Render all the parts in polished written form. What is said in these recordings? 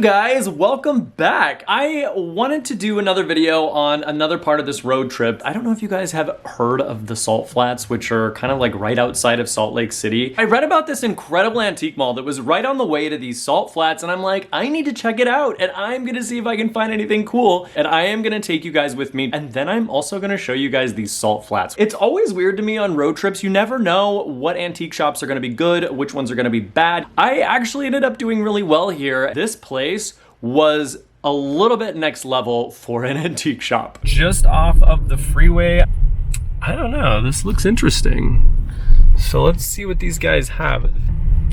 guys, welcome back. I wanted to do another video on another part of this road trip. I don't know if you guys have heard of the Salt Flats, which are kind of like right outside of Salt Lake City. I read about this incredible antique mall that was right on the way to these Salt Flats, and I'm like, I need to check it out, and I'm gonna see if I can find anything cool, and I am gonna take you guys with me, and then I'm also gonna show you guys these Salt Flats. It's always weird to me on road trips. You never know what antique shops are gonna be good, which ones are gonna be bad. I actually ended up doing really well here. This place was a little bit next level for an antique shop. Just off of the freeway. I don't know, this looks interesting. So let's see what these guys have.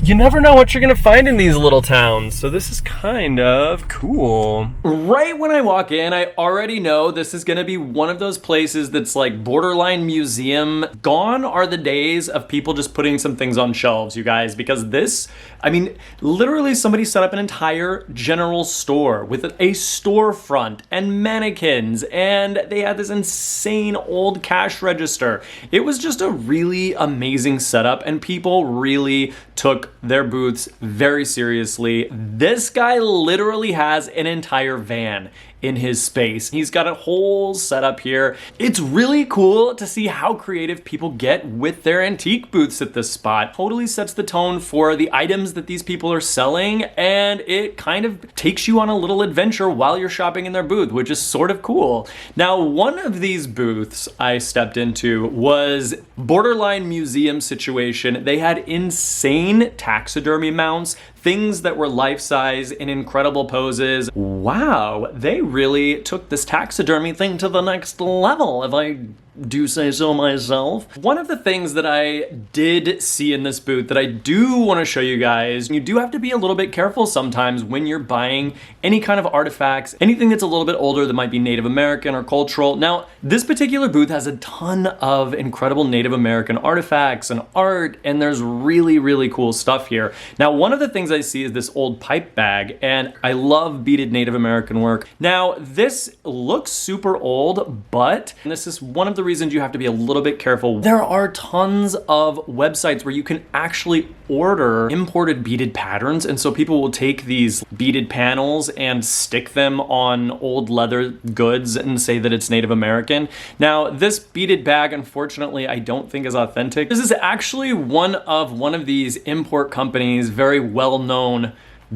You never know what you're gonna find in these little towns, so this is kind of cool. Right when I walk in, I already know this is gonna be one of those places that's like borderline museum. Gone are the days of people just putting some things on shelves, you guys, because this, I mean, literally somebody set up an entire general store with a storefront and mannequins, and they had this insane old cash register. It was just a really amazing setup, and people really took their booths very seriously. This guy literally has an entire van in his space. He's got a whole setup here. It's really cool to see how creative people get with their antique booths at this spot. Totally sets the tone for the items that these people are selling, and it kind of takes you on a little adventure while you're shopping in their booth, which is sort of cool. Now, one of these booths I stepped into was borderline museum situation. They had insane taxidermy mounts, things that were life-size in incredible poses. Wow, they really took this taxidermy thing to the next level, if I do say so myself. One of the things that I did see in this booth that I do want to show you guys, you do have to be a little bit careful sometimes when you're buying any kind of artifacts, anything that's a little bit older that might be Native American or cultural. Now, this particular booth has a ton of incredible Native American artifacts and art, and there's really, really cool stuff here. Now, one of the things I see is this old pipe bag, and I love beaded Native American work. Now, this looks super old, but this is one of the reasons you have to be a little bit careful. There are tons of websites where you can actually order imported beaded patterns, and so people will take these beaded panels and stick them on old leather goods and say that it's Native American. Now, this beaded bag, unfortunately, I don't think is authentic. This is actually one of these import companies, very well-known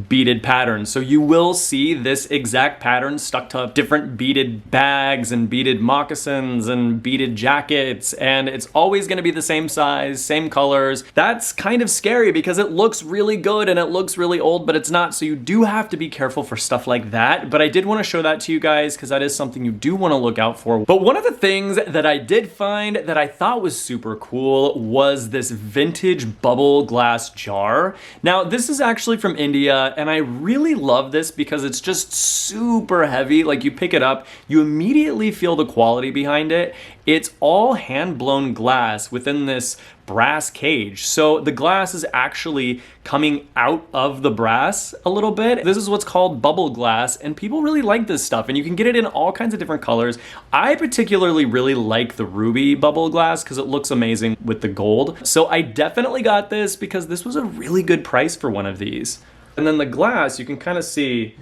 beaded patterns. So you will see this exact pattern stuck to different beaded bags and beaded moccasins and beaded jackets, and it's always going to be the same size, same colors. That's kind of scary because it looks really good and it looks really old, but it's not. So you do have to be careful for stuff like that. But I did want to show that to you guys because that is something you do want to look out for. But one of the things that I did find that I thought was super cool was this vintage bubble glass jar. Now, this is actually from India, and I really love this because it's just super heavy. Like, you pick it up, you immediately feel the quality behind it. It's all hand-blown glass within this brass cage. So the glass is actually coming out of the brass a little bit. This is what's called bubble glass, and people really like this stuff, and you can get it in all kinds of different colors. I particularly really like the ruby bubble glass because it looks amazing with the gold. So I definitely got this because this was a really good price for one of these. And then the glass, you can kind of see,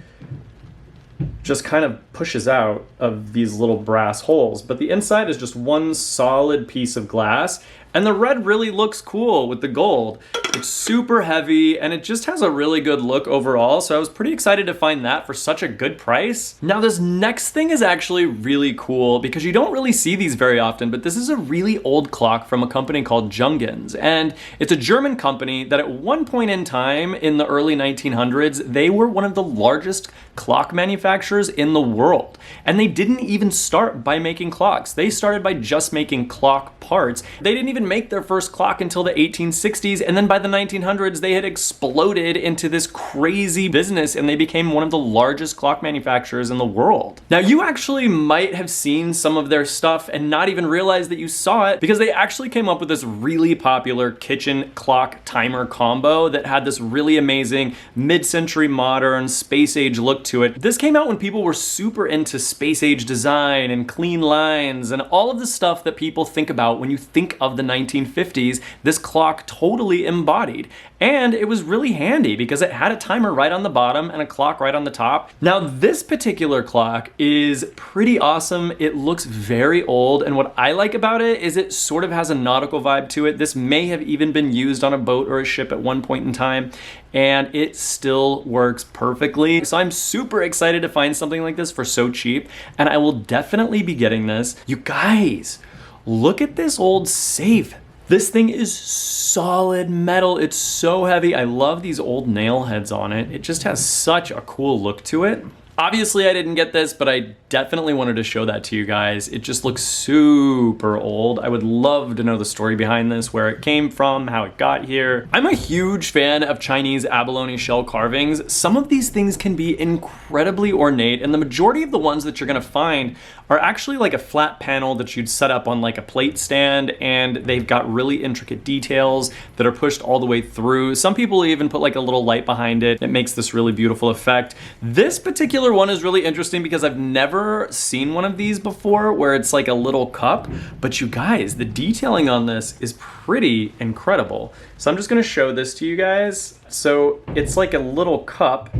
just kind of pushes out of these little brass holes. But the inside is just one solid piece of glass. And the red really looks cool with the gold. It's super heavy, and it just has a really good look overall. So I was pretty excited to find that for such a good price. Now, this next thing is actually really cool because you don't really see these very often, but this is a really old clock from a company called Jungens. And it's a German company that at one point in time in the early 1900s, they were one of the largest clock manufacturers in the world. And they didn't even start by making clocks. They started by just making clock parts. They didn't even make their first clock until the 1860s, and then by the 1900s they had exploded into this crazy business, and they became one of the largest clock manufacturers in the world. Now, you actually might have seen some of their stuff and not even realize that you saw it, because they actually came up with this really popular kitchen clock timer combo that had this really amazing mid-century modern space age look to it. This came out when people were super into space age design and clean lines and all of the stuff that people think about when you think of the 1950s, this clock totally embodied. And it was really handy because it had a timer right on the bottom and a clock right on the top. Now, this particular clock is pretty awesome. It looks very old, and what I like about it is it sort of has a nautical vibe to it. This may have even been used on a boat or a ship at one point in time, and it still works perfectly. So I'm super excited to find something like this for so cheap, and I will definitely be getting this. You guys, look at this old safe. This thing is solid metal. It's so heavy. I love these old nail heads on it. It just has such a cool look to it. Obviously, I didn't get this, but I definitely wanted to show that to you guys. It just looks super old. I would love to know the story behind this, where it came from, how it got here. I'm a huge fan of Chinese abalone shell carvings. Some of these things can be incredibly ornate, and the majority of the ones that you're gonna find are actually like a flat panel that you'd set up on like a plate stand, and they've got really intricate details that are pushed all the way through. Some people even put like a little light behind it. It makes this really beautiful effect. This particular one is really interesting because I've never seen one of these before where it's like a little cup, but you guys, the detailing on this is pretty incredible. So I'm just gonna show this to you guys. So it's like a little cup,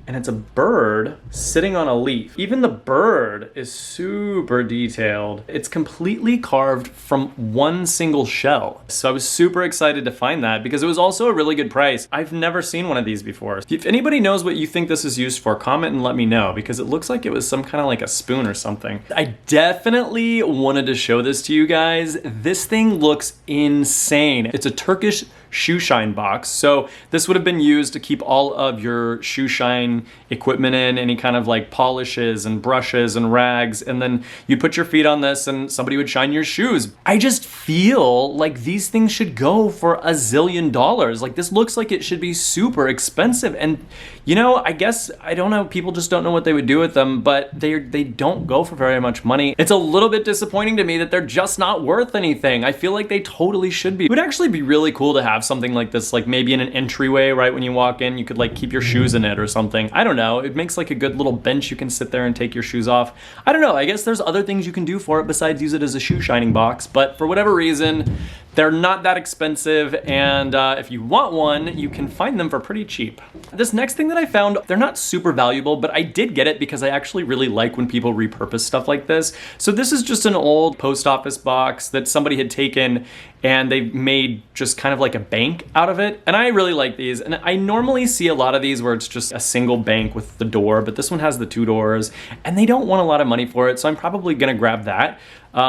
and it's a bird sitting on a leaf. Even the bird is super detailed. It's completely carved from one single shell. So I was super excited to find that because it was also a really good price. I've never seen one of these before. If anybody knows what you think this is used for, comment and let me know, because it looks like it was some kind of like a spoon or something. I definitely wanted to show this to you guys. This thing looks insane. It's a Turkish shoe shine box. So this would have been used to keep all of your shoe shine equipment in, any kind of like polishes and brushes and rags, and then you'd put your feet on this and somebody would shine your shoes. I just feel like these things should go for $1 zillion. Like, this looks like it should be super expensive, and you know, I guess, I don't know, people just don't know what they would do with them, but they don't go for very much money. It's a little bit disappointing to me that they're just not worth anything. I feel like they totally should be. It would actually be really cool to have something like this, like maybe in an entryway, right? When you walk in, you could like keep your shoes in it or something. I don't know. It makes like a good little bench you can sit there and take your shoes off. I don't know. I guess there's other things you can do for it besides use it as a shoe shining box, but for whatever reason, they're not that expensive, and if you want one, you can find them for pretty cheap. This next thing that I found, they're not super valuable, but I did get it because I actually really like when people repurpose stuff like this. So this is just an old post office box that somebody had taken and they made just kind of like a bank out of it. And I really like these. And I normally see a lot of these where it's just a single bank with the door, but this one has the 2 doors and they don't want a lot of money for it. So I'm probably gonna grab that.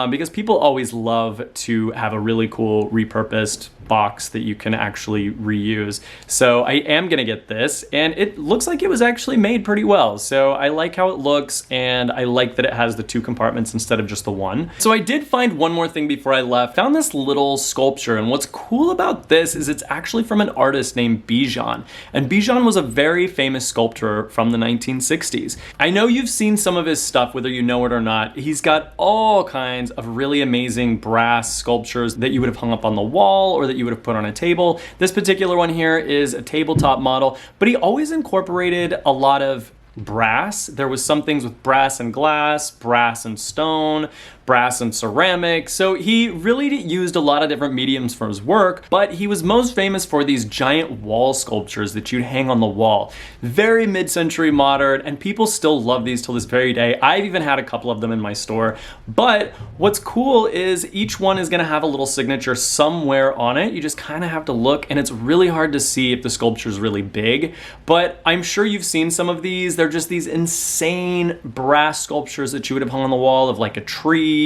Because people always love to have a really cool repurposed box that you can actually reuse. So I am gonna get this, and it looks like it was actually made pretty well. So I like how it looks, and I like that it has the 2 compartments instead of just the 1. So I did find one more thing before I left. Found this little sculpture, and what's cool about this is it's actually from an artist named Bijan. And Bijan was a very famous sculptor from the 1960s. I know you've seen some of his stuff, whether you know it or not. He's got all kinds of really amazing brass sculptures that you would have hung up on the wall or that you would have put on a table. This particular one here is a tabletop model, but he always incorporated a lot of brass. There was some things with brass and glass, brass and stone, brass and ceramic. So he really used a lot of different mediums for his work, but he was most famous for these giant wall sculptures that you'd hang on the wall. Very mid-century modern, and people still love these till this very day. I've even had a couple of them in my store. But what's cool is each one is gonna have a little signature somewhere on it. You just kind of have to look, and it's really hard to see if the sculpture is really big, but I'm sure you've seen some of these. They're just these insane brass sculptures that you would have hung on the wall of like a tree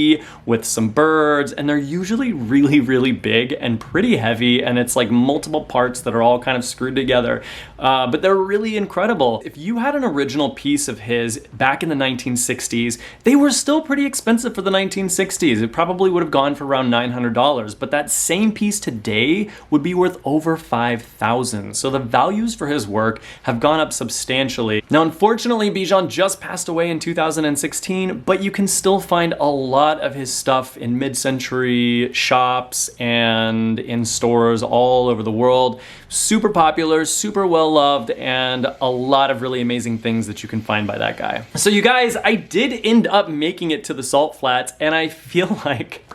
with some birds, and they're usually really, really big and pretty heavy, and it's like multiple parts that are all kind of screwed together, but they're really incredible. If you had an original piece of his back in the 1960s, they were still pretty expensive for the 1960s. It probably would have gone for around $900, but that same piece today would be worth over $5,000. So the values for his work have gone up substantially. Now, unfortunately, Bijan just passed away in 2016, but you can still find a lot of his stuff in mid-century shops and in stores all over the world. Super popular, super well loved, and a lot of really amazing things that you can find by that guy. So you guys, I did end up making it to the Salt Flats, and I feel like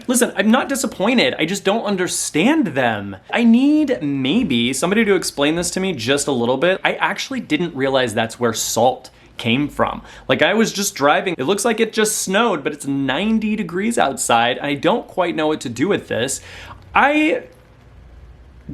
Listen, I'm not disappointed. I just don't understand them. I need maybe somebody to explain this to me just a little bit. I actually didn't realize that's where salt came from. Like, I was just driving. It looks like it just snowed, but it's 90 degrees outside. I don't quite know what to do with this. I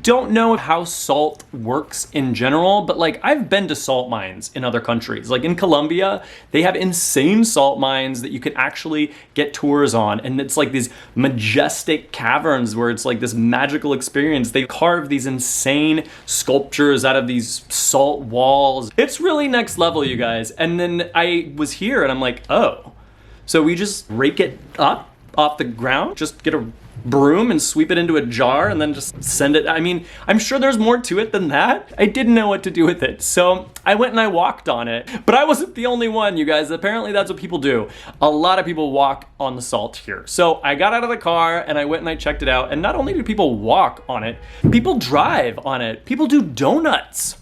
don't know how salt works in general, but like, I've been to salt mines in other countries. Like in Colombia, they have insane salt mines that you can actually get tours on. And it's like these majestic caverns where it's like this magical experience. They carve these insane sculptures out of these salt walls. It's really next level, you guys. And then I was here and I'm like, oh, so we just rake it up off the ground, just get a broom and sweep it into a jar and then just send it. I mean, I'm sure there's more to it than that. I didn't know what to do with it. So I went and I walked on it, but I wasn't the only one, you guys. Apparently that's what people do. A lot of people walk on the salt here. So I got out of the car and I went and I checked it out. And not only do people walk on it, people drive on it. People do donuts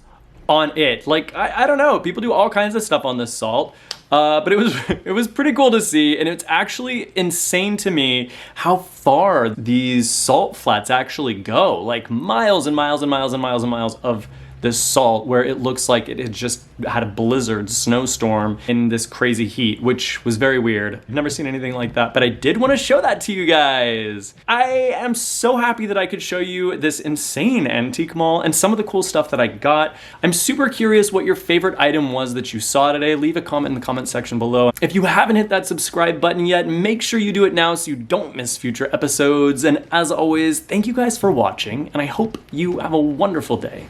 on it. Like, I don't know. People do all kinds of stuff on this salt. But it was pretty cool to see, and it's actually insane to me how far these salt flats actually go. Like miles and miles and miles and miles and miles of this salt, where it looks like it had just had a blizzard snowstorm in this crazy heat, which was very weird. I've never seen anything like that, but I did want to show that to you guys. I am so happy that I could show you this insane antique mall and some of the cool stuff that I got. I'm super curious what your favorite item was that you saw today. Leave a comment in the comment section below. If you haven't hit that subscribe button yet, make sure you do it now so you don't miss future episodes. And as always, thank you guys for watching, and I hope you have a wonderful day.